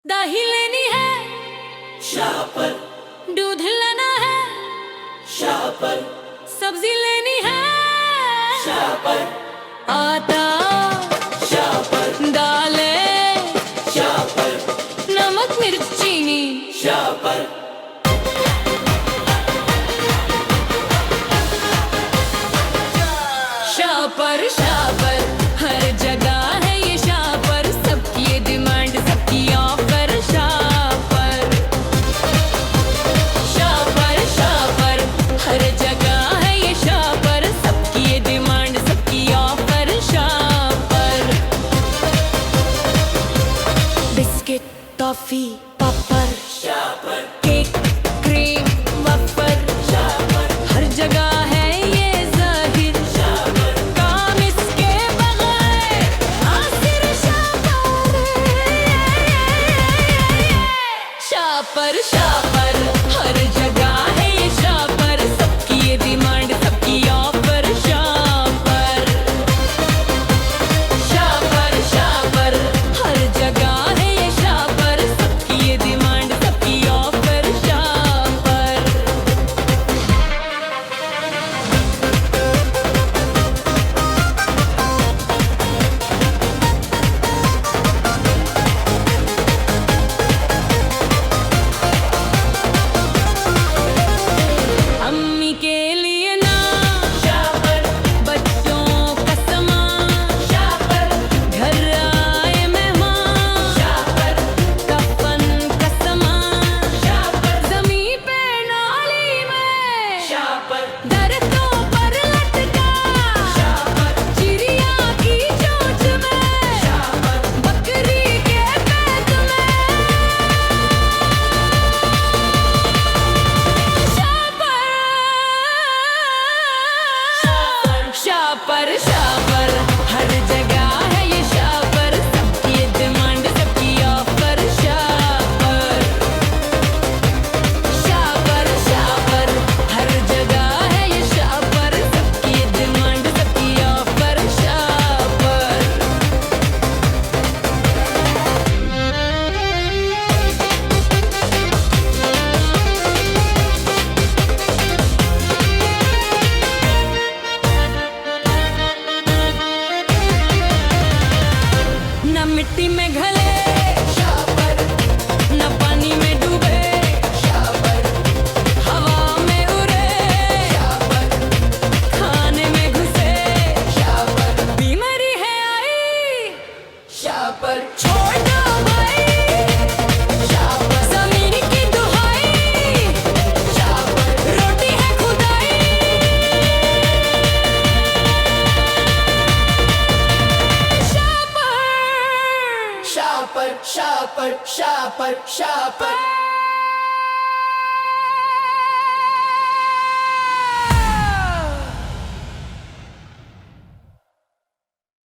दही लेनी है शाह पर, दूध लेना है शाह पर, सब्जी लेनी है शाह पर, आटा शाह पर, दालें शाह पर, नमक मिर्च चीनी शाह पर, शाह पर हर जगह है ये शाह पर, सबकी ये डिमांड सबकी ऑफर शाह पर हर जगह है ये शाह पर, सबकी ये डिमांड सबकी ऑफर शाह पर। बिस्किट टॉफी पापड़ शाह पर, केक क्रीम वफर शाह पर, हर जगह है ये जाहिर शाह पर, काम इसके बगैर आखिर शाह पर हर जगह है ये शाह पर, सबकी ये डिमांड सबकी ऑफर शाह पर हर जगह है ये शाह पर, सबकी ये डिमांड सबकी ऑफर शाह पर। अम्मी के लिए ना शाह पर, बच्चों का सामान शाह पर, घर आए मेहमान शाह पर, कफन का सामान शाह पर, ज़मीं पे नाली में शाह पर, दरख्तों पर लटका शाह पर, चिड़िया की चोंच में शाह पर, बकरी के पेट में शाह पर हर जगह है ये शाह पर, सबकी ये डिमांड सबकी ऑफर शाह पर हर जगह है ये शाह पर, सबकी ये डिमांड सबकी ऑफर शाह पर। न मिट्टी में घले शाह पर, न पानी में डूबे शाह पर, हवा में उड़े शाह पर, खाने में घुसे शाह पर, बीमारी है आई शाह पर, छोड़ दो भाई शाह पर, जमीन की दुहाई शाह पर, रोटी है खुदाई शाह पर, शाह पर, शाह पर, शाह पर, शाह पर।